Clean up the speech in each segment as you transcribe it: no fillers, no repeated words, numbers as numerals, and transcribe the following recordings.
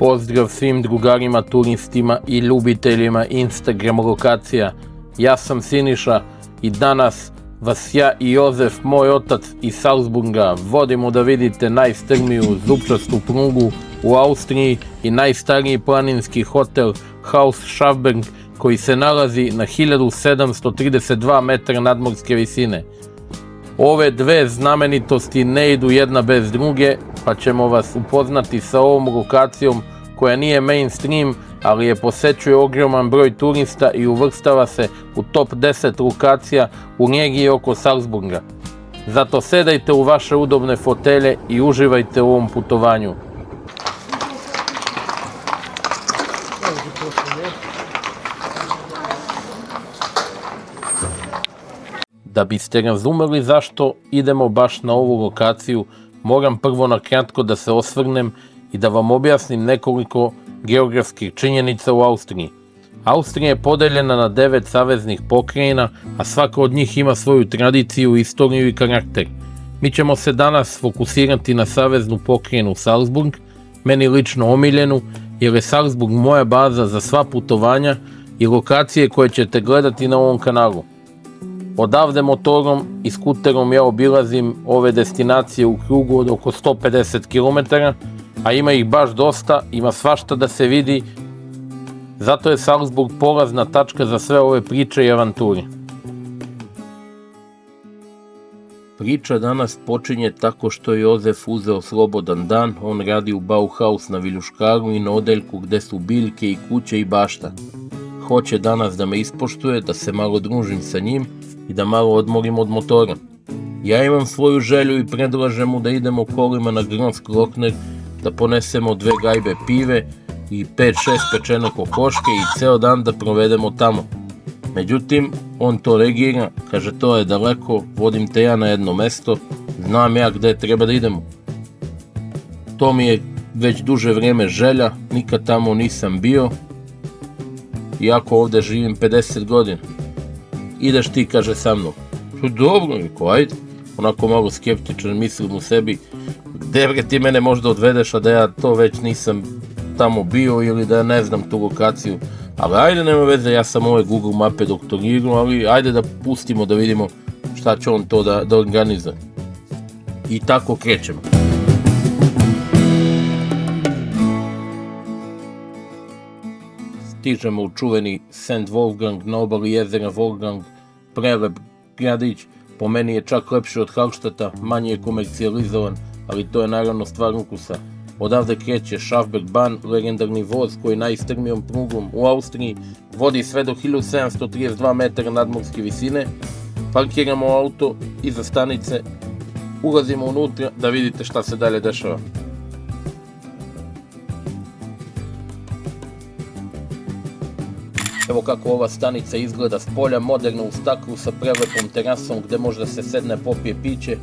Pozdrav svim drugarima, turistima i ljubiteljima Instagram lokacija. Ja sam Siniša i danas vas ja i Jozef, moj otac iz Salzburga, vodimo da vidite najstrmiju zupčastu prugu u Austriji i najstariji planinski hotel Haus Schafberg koji se nalazi na 1732 metra nadmorske visine. Ove dve znamenitosti ne idu jedna bez druge, pa ćemo vas upoznati sa ovom lokacijom koja nije mainstream, ali je posećuje ogroman broj turista i uvrstava se u top 10 lokacija u regiji oko Salzburga. Zato sedajte u vaše udobne fotelje i uživajte u ovom putovanju. Da biste razumeli zašto idemo baš na ovu lokaciju, moram prvo na kratko da se osvrnem i da vam objasnim nekoliko geografskih činjenica u Austriji. Austrija je podeljena na 9 saveznih pokrajina, a svaka od njih ima svoju tradiciju, istoriju i karakter. Mi ćemo se danas fokusirati na saveznu pokrajinu Salzburg, meni lično omiljenu, jer je Salzburg moja baza za sva putovanja i lokacije koje ćete gledati na ovom kanalu. Odavde motorom i skuterom ja obilazim ove destinacije u krugu od oko 150 km, a ima ih baš dosta, ima svašta da se vidi, zato je Salzburg polazna tačka za sve ove priče i avanturi. Priča danas počinje tako što je Jozef uzeo slobodan dan, on radi u Bauhaus na Viljuškaru i na odeljku gde su biljke i kuće i bašta. Hoće danas da me ispoštuje, da se malo družim sa njim i da malo odmorim od motora. Ja imam svoju želju i predlažem mu da idemo kolima na Grossglockner, da ponesemo 2 gajbe pive i 5-6 pečene kokoške i ceo dan da provedemo tamo. Međutim, on to regira, kaže to je daleko, vodim te ja na jedno mesto, znam ja gde treba da idemo. To mi je već duže vreme želja, nikad tamo nisam bio, iako ovde živim 50 godina. Ideš ti, kaže, sa mnom. Dobro, rekao, ajde. Onako malo skeptičan, mislim u sebi, gde bre ti mene možda odvedeš, a da ja to već nisam tamo bio ili da ne znam tu lokaciju. Ali ajde, nema veze, ja sam ove Google mape doktorirao, ali ajde da pustimo da vidimo šta će on to da organizuje. I tako krećemo. Stižemo u čuveni St. Wolfgang na obali jezera Wolfgang, prelep gradić, po meni je čak lepši od Hallstatta, manje je komercijalizovan, ali to je naravno stvar ukusa. Odavde kreće Schafberg Bahn, legendarni voz koji najstrmijom prugom u Austriji vodi sve do 1732 metara nadmorske visine. Parkiramo auto iza stanice, ulazimo unutra da vidite šta se dalje dešava. Evo kako ova stanica izgleda s polja, moderno u staklu sa prelepom terasom gde može da se sedne, popije piće,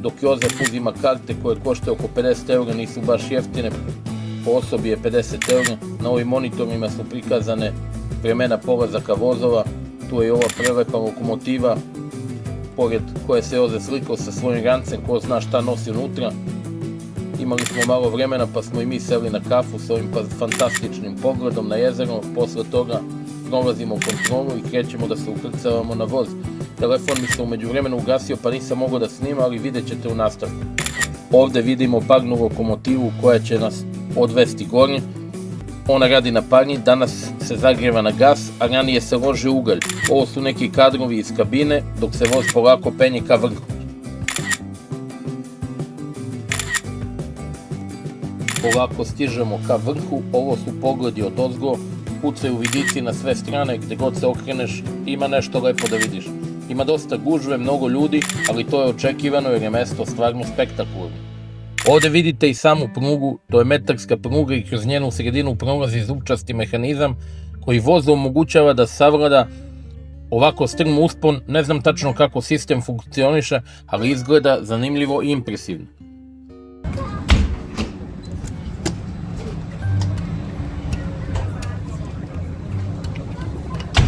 dok Jozef uzima karte koje košte oko 50 eura, nisu baš jeftine, po osobi je 50 eura. Na ovim monitorima su prikazane vremena polazaka vozova, tu je ova prelepa lokomotiva, pored koje se Jozef slikao sa svojim rancem, ko zna šta nosi unutra. Imali smo malo vremena pa smo i mi seli na kafu sa ovim fantastičnim pogledom na jezero, posle toga prolazimo kontrolu i krećemo da se ukrcavamo na voz. Telefon mi se u međuvremenu ugasio pa nisam mogao da snimam, ali vidjet ćete u nastavku. Ovde vidimo parnu lokomotivu koja će nas odvesti gore. Ona radi na parnji, danas se zagreva na gas, a ranije se loži ugalj. Ovo su neki kadrovi iz kabine, dok se voz polako penje ka vrhu. Polako stižemo ka vrhu, ovo su pogledi od ozgo, pucaju vidici na sve strane, gde god se okreneš ima nešto lepo da vidiš. Ima dosta gužve, mnogo ljudi, ali to je očekivano jer je mesto stvarno spektakularno. Ovde vidite i samu prugu, to je metarska pruga i kroz njenu sredinu prolazi zupčasti mehanizam koji vozu omogućava da savlada ovako strm uspon, ne znam tačno kako sistem funkcioniše, ali izgleda zanimljivo i impresivno.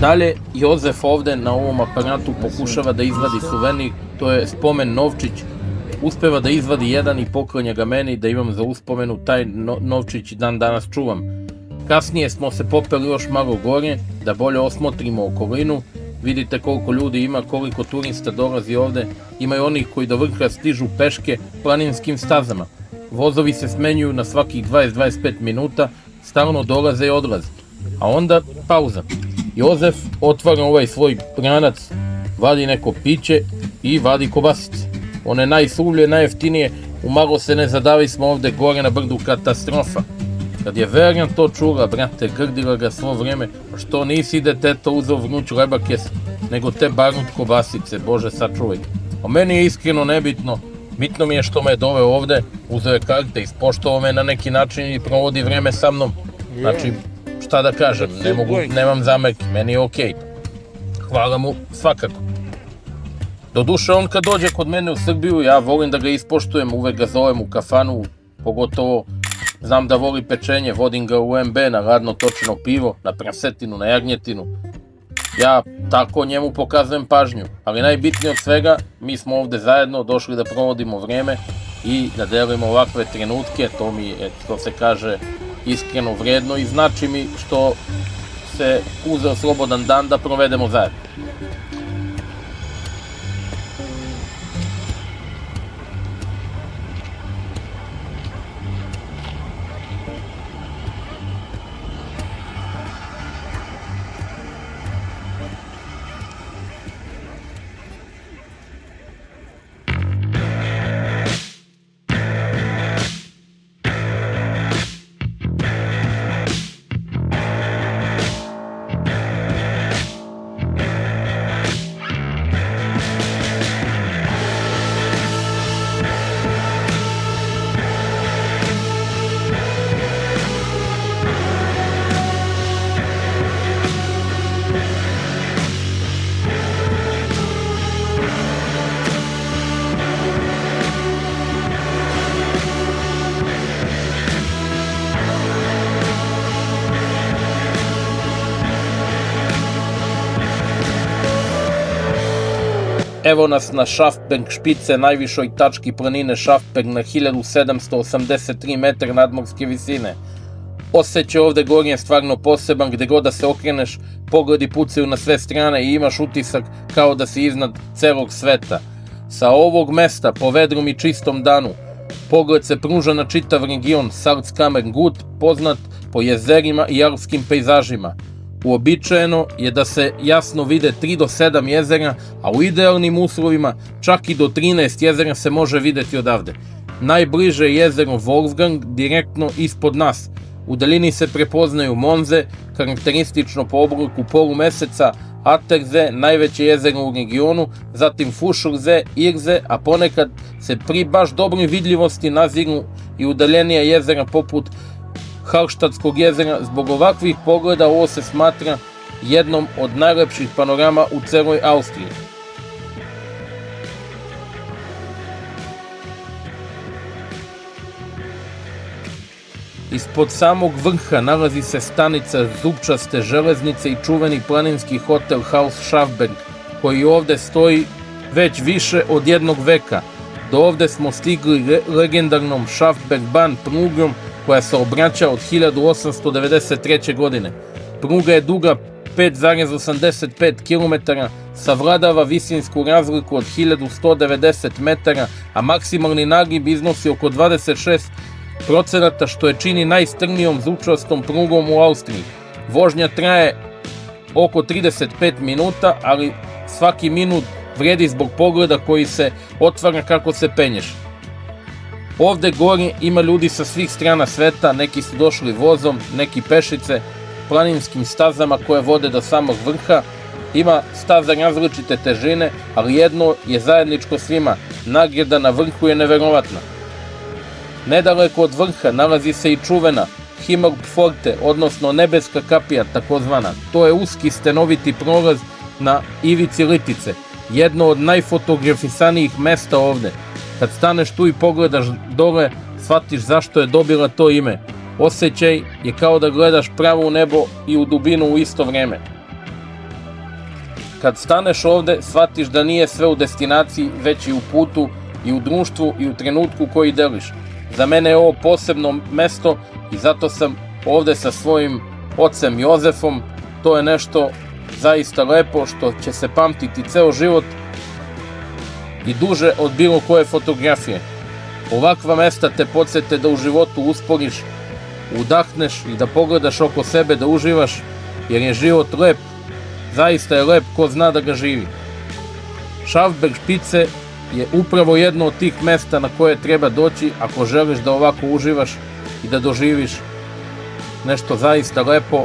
Dalje, Jozef ovde na ovom aparatu pokušava da izvadi suvenir, to je spomen novčić Uspeva da izvadi jedan i poklanja ga meni da imam za uspomenu, taj novčić dan danas čuvam. Kasnije smo se popeli još malo gore da bolje osmotrimo okolinu. Vidite koliko ljudi ima, koliko turista dolazi ovde. Ima i onih koji do vrha stižu peške planinskim stazama. Vozovi se smenjuju na svakih 20-25 minuta, stalno dolaze i odlaze. A onda pauza. Jozef otvara ovaj svoj branac, vadi neko piće i vadi kobasice. One najsuvlje, najjeftinije, umalo se ne zadavi smo ovde gore na brdu, katastrofa. Kad je Verjan to čula, brate, grdila ga svo vreme, što nisi deteto uzeo vnuć lebake, nego te barnut kobasice, Bože sačuvaj. A meni je iskreno nebitno, bitno mi je što me doveo ovde, uzeo je karte, ispoštovao me na neki način i provodi vreme sa mnom. Znači, šta da kažem, nemam zamerki, meni je okej. Hvala mu svakako. Doduše, on kad dođe kod mene u Srbiju, ja volim da ga ispoštujem, uvek ga zovem u kafanu, pogotovo znam da voli pečenje, vodim ga u MB na radno točeno pivo, na prasetinu, na jagnjetinu. Ja tako njemu pokazujem pažnju, ali najbitnije od svega, mi smo ovde zajedno došli da provodimo vreme i da delimo ovakve trenutke, to mi je, što se kaže, iskreno vredno i znači mi što se uzeo slobodan dan da provedemo zajedno. Evo nas na Šafberg špice, najvišoj tački planine Šafberg na 1783 metra nadmorske visine. Osjećaj ovde gore je stvarno poseban, gde god da se okreneš, pogledi pucaju na sve strane i imaš utisak kao da si iznad celog sveta. Sa ovog mesta, po vedrom i čistom danu, pogled se pruža na čitav region Salzkammergut, poznat po jezerima i alpskim pejzažima. Uobičajeno je da se jasno vide 3 do 7 jezera, a u idealnim uslovima čak i do 13 jezera se može videti odavde. Najbliže je jezero Wolfgang, direktno ispod nas. U daljini se prepoznaju Monze, karakteristično po obliku polumeseca, Attersee, najveće jezero u regionu, zatim Fušursee, Irsee, a ponekad se pri baš dobroj vidljivosti naziru i udaljenija jezera poput Hallstattskog jezera. Zbog ovakvih pogleda ovo se smatra jednom od najlepših panorama u celoj Austriji. Ispod samog vrha nalazi se stanica zupčaste železnice i čuveni planinski hotel Haus Schafberg, koji ovde stoji već više od jednog veka. Do ovde smo stigli legendarnom Schafbergbahn prugom koja se obraća od 1893. godine. Pruga je duga 5,85 km, savladava visinsku razliku od 1190 metara, a maksimalni nagib iznosi oko 26%, što je čini najstrmijom zupčastom prugom u Austriji. Vožnja traje oko 35 minuta, ali svaki minut vredi zbog pogleda koji se otvara kako se penješ. Ovde gori ima ljudi sa svih strana sveta, neki su došli vozom, neki pešice, planinskim stazama koje vode do samog vrha. Ima staza različite težine, ali jedno je zajedničko svima, nagrada na vrhu je neverovatna. Nedaleko od vrha nalazi se i čuvena Himmelpforte, odnosno nebeska kapija takozvana. To je uski stenoviti prolaz na ivici Litice, jedno od najfotografisanijih mesta ovde. Kad staneš tu i pogledaš dole, shvatiš zašto je dobila to ime. Osjećaj je kao da gledaš pravo u nebo i u dubinu u isto vreme. Kad staneš ovde, shvatiš da nije sve u destinaciji, već i u putu i u društvu i u trenutku koji deliš. Za mene je ovo posebno mesto i zato sam ovde sa svojim ocem Jozefom. To je nešto zaista lepo što će se pamtiti ceo život i duže od bilo koje fotografije. Ovakva mesta te podsjete da u životu usporiš, udahneš i da pogledaš oko sebe, da uživaš, jer je život lep, zaista je lep ko zna da ga živi. Šafberg špice je upravo jedno od tih mesta na koje treba doći ako želiš da ovako uživaš i da doživiš nešto zaista lepo,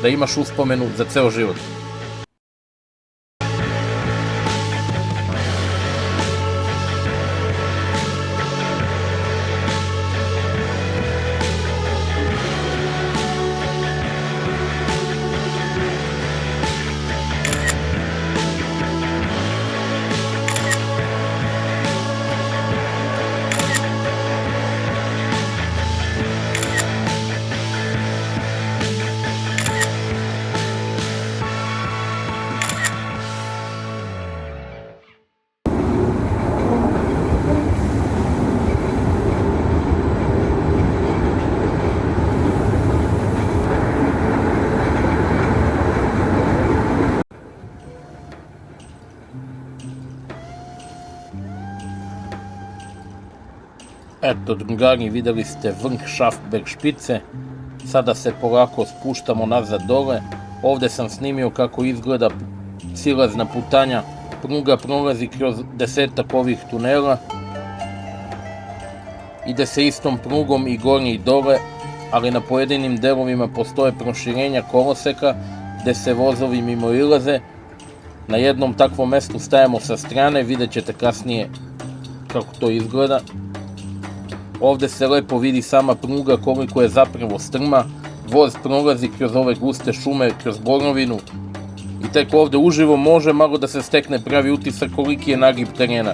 da imaš uspomenu za ceo život. Eto, drugari, videli ste vrh Šafberg špice. Sada se polako spuštamo nazad dole. Ovde sam snimio kako izgleda silazna putanja. Pruga prolazi kroz 10-ak ovih tunela. Ide se istom prugom i gore i dole, ali na pojedinim delovima postoje proširenja koloseka gde se vozovi mimoilaze. Na jednom takvom mestu stajemo sa strane, vidjet ćete kasnije kako to izgleda. Ovde se lepo vidi sama pruga koliko je zapravo strma, voz prolazi kroz ove guste šume, kroz borovinu i tek ovde uživo može malo da se stekne pravi utisak koliki je nagib terena.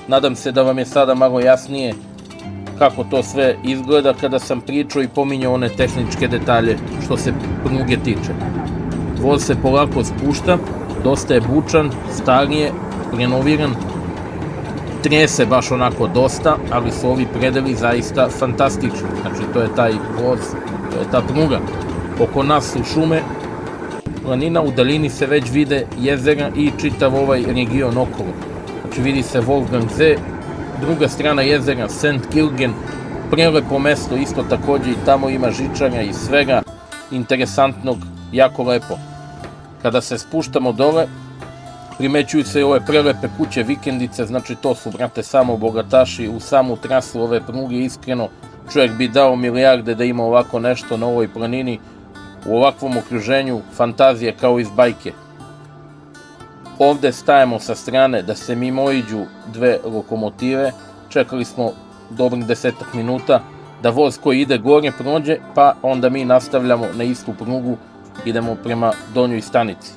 Nadam se da vam je sada malo jasnije kako to sve izgleda kada sam pričao i pominjao one tehničke detalje što se pruge tiče. Voz se polako spušta, dosta je bučan, star je, renoviran, trese baš onako dosta, ali su ovi predeli zaista fantastični. Znači, to je taj voz, to je ta pruga. Oko nas su šume, planina, u daljini se već vide jezera i čitav ovaj region okolo. Znači, vidi se Wolfgangsee, druga strana jezera St. Kilgen, prelepo mesto, isto takođe i tamo ima žičara i svega interesantnog, jako lepo. Kada se spuštamo dole, primećuju se i ove prelepe kuće vikendice, znači to su, brate, samo bogataši. U samu trasu ove pruge, iskreno, čovjek bi dao milijarde da ima ovako nešto na ovoj planini, u ovakvom okruženju, fantazije kao iz bajke. Ovde stajemo sa strane da se mimoiđu dve lokomotive, čekali smo dobrih 10 minuta da voz koji ide gore prođe, pa onda mi nastavljamo na istu prugu, idemo prema Donjoj stanici.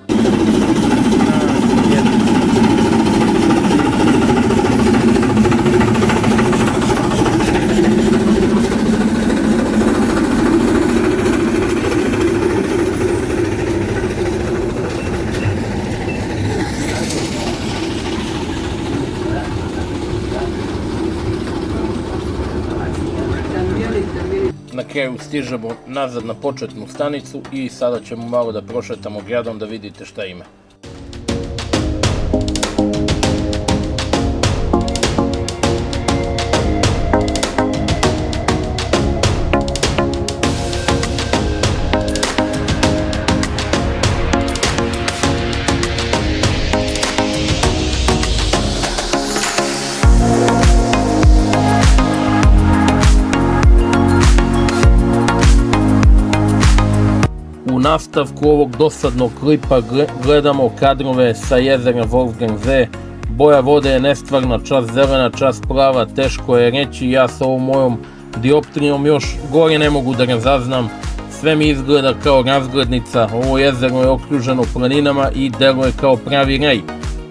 Na kraju stižemo nazad na početnu stanicu i sada ćemo malo da prošetamo gradom da vidite šta ima. U nastavku ovog dosadnog klipa gledamo kadrove sa jezera Wolfgangsee. Boja vode je nestvarna, čas zelena, čas plava, teško je reći, ja sa ovom mojom dioptrijom još gore ne mogu da razaznam. Sve mi izgleda kao razglednica, ovo jezero je okruženo planinama i deluje kao pravi raj.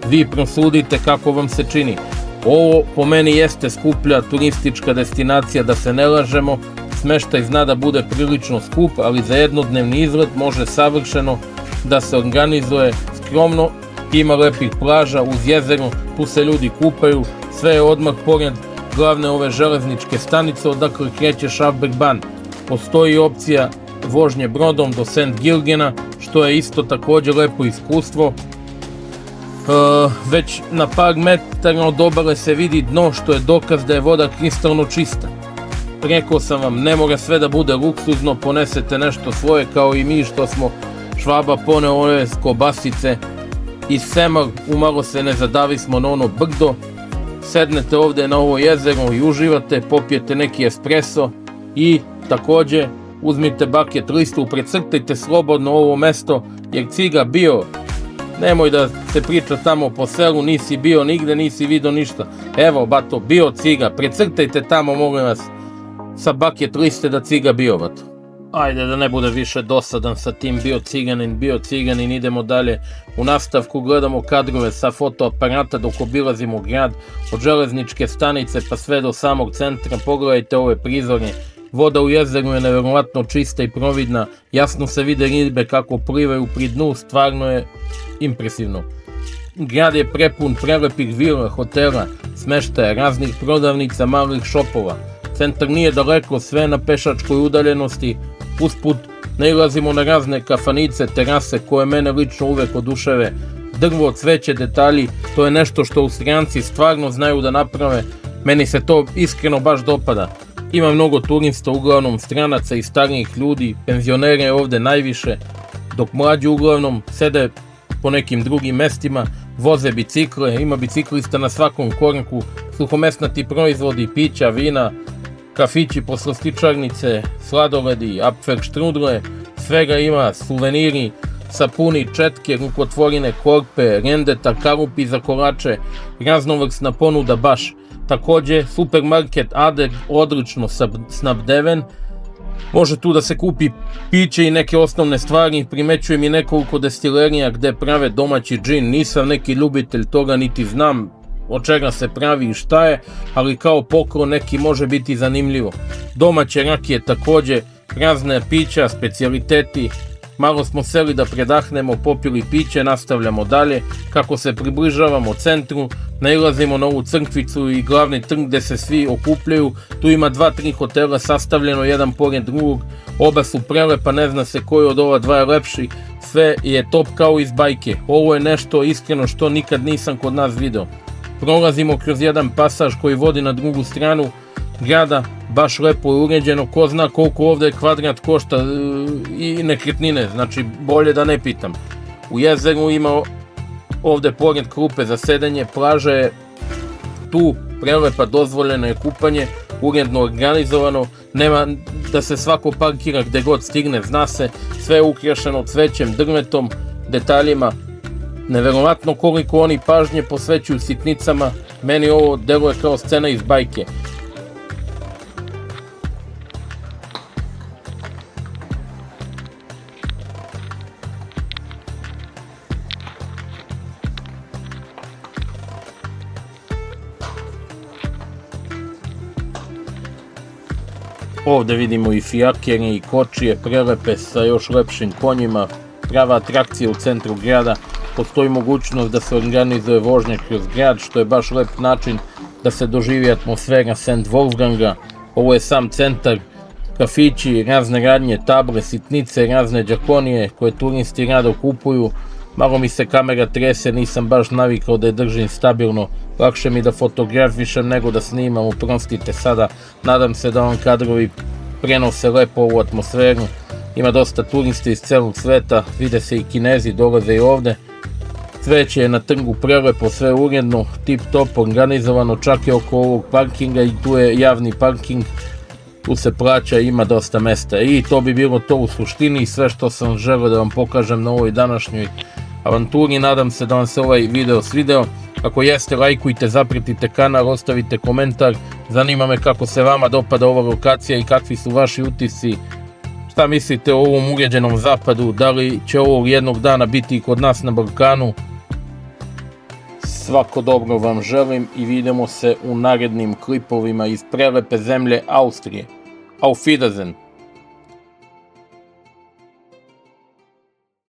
Vi prosudite kako vam se čini. Ovo po meni jeste skuplja turistička destinacija, da se ne lažemo. Smeštaj zna da bude prilično skup, ali za jednodnevni izlet može savršeno da se organizuje skromno. Ima lepih plaža uz jezero, tu se ljudi kupaju, sve je odmah pored glavne ove železničke stanice odakle kreće Schaffbergbahn. Postoji opcija vožnje brodom do St. Gilgena, što je isto također lepo iskustvo. Već na par metara od obale se vidi dno, što je dokaz da je voda kristalno čista. Rekao sam vam, ne mora sve da bude luksuzno, ponesete nešto svoje kao i mi što smo Švaba poneo ove kobasice iz Semar, umalo se ne zadavismo na ono brdo, sednete ovdje na ovo jezero i uživate, popijete neki espresso i također uzmite bucket listu, precrtajte slobodno ovo mesto, jer Ciga bio, nemoj da se priča tamo po selu, nisi bio nigde, nisi vidio ništa. Evo bato, bio Ciga, precrtajte tamo, molim vas, sa bucket liste da Ciga bio, bato. Ajde da ne bude više dosadan sa tim bio ciganin, idemo dalje. U nastavku gledamo kadrove sa fotoaparata dok obilazimo grad, od železničke stanice pa sve do samog centra. Pogledajte ove prizore, voda u jezeru je nevjerovatno čista i providna, jasno se vide ribe kako plivaju pri dnu, stvarno je impresivno. Grad je prepun prelepih vila, hotela, smeštaja, raznih prodavnica, malih šopova. Centar nije daleko, sve na pešačkoj udaljenosti. Usput nailazimo na razne kafanice, terase koje mene lično uvek oduševe. Drvo, cveće, detalji, to je nešto što Austrijanci stvarno znaju da naprave. Meni se to iskreno baš dopada. Ima mnogo turista, uglavnom stranaca i starijih ljudi, penzionera je ovdje najviše, dok mlađi uglavnom sede po nekim drugim mestima, voze bicikle, ima biciklista na svakom koraku, suhomesnati proizvodi, pića, vina, kafići, poslastičarnice, sladoledi, apfelštrudle, svega ima, suveniri, sapuni, četke, rukotvorine, korpe, rendeta, kalupi za kolače, raznovrsna ponuda baš. Također, supermarket Adeg odlično snabdeven, može tu da se kupi piće i neke osnovne stvari, primećujem i nekoliko destilerija gde prave domaći džin, nisam neki ljubitelj toga niti znam od čega se pravi i šta je, ali kao poklon neki može biti zanimljivo. Domaće rakije također, razne pića, specijaliteti. Malo smo seli da predahnemo, popili piće, nastavljamo dalje. Kako se približavamo centru, nailazimo na ovu crkvicu i glavni trg gde se svi okupljaju. Tu ima 2-3 hotela sastavljeno jedan pored drugog, oba su prelepa, ne zna se koji od ova dva je lepši, sve je top kao iz bajke. Ovo je nešto iskreno što nikad nisam kod nas video. Prolazimo kroz jedan pasaž koji vodi na drugu stranu grada, baš lepo je uređeno, ko zna koliko ovdje kvadrat košta i nekretnine, znači bolje da ne pitam. U jezeru ima ovdje pored klupe za sedenje, plaža je tu prelepa, dozvoljeno je kupanje, uredno organizovano, nema da se svako parkira gde god stigne, zna se, sve je ukrašeno cvećem, drvetom, detaljima. Neverovatno koliko oni pažnje posvećuju sitnicama, meni ovo deluje kao scena iz bajke. Ovdje vidimo i fijakere i kočije, prelepe sa još lepšim konjima, prava atrakcija u centru grada. Postoji mogućnost da se organizuje vožnja kroz grad, što je baš lep način da se doživi atmosfera St. Wolfganga. Ovo je sam centar, kafići, razne radnje, table, sitnice, razne džakonije koje turisti rado kupuju. Malo mi se kamera trese, nisam baš navikao da je držim stabilno, lakše mi da fotografišem nego da snimam, oprostite sada. Nadam se da vam kadrovi prenose lepo ovu atmosferu. Ima dosta turista iz celog sveta, vide se i Kinezi, dolaze i ovde. Cveće je na trgu prelepo, sve uredno, tip top, organizovano, čak i oko ovog parkinga i tu je javni parking, tu se plaća i ima dosta mesta. I to bi bilo to u suštini, sve što sam želeo da vam pokažem na ovoj današnjoj avanturi. Nadam se da vam se ovaj video svideo. Ako jeste, lajkujte, zapratite kanal, ostavite komentar. Zanima me kako se vama dopada ova lokacija i kakvi su vaši utisci. Šta mislite o ovom uređenom zapadu? Da li će ovo jednog dana biti i kod nas na Balkanu? Svako dobro vam želim i vidimo se u narednim klipovima iz prelepe zemlje Austrije. Auf Wiedersehen!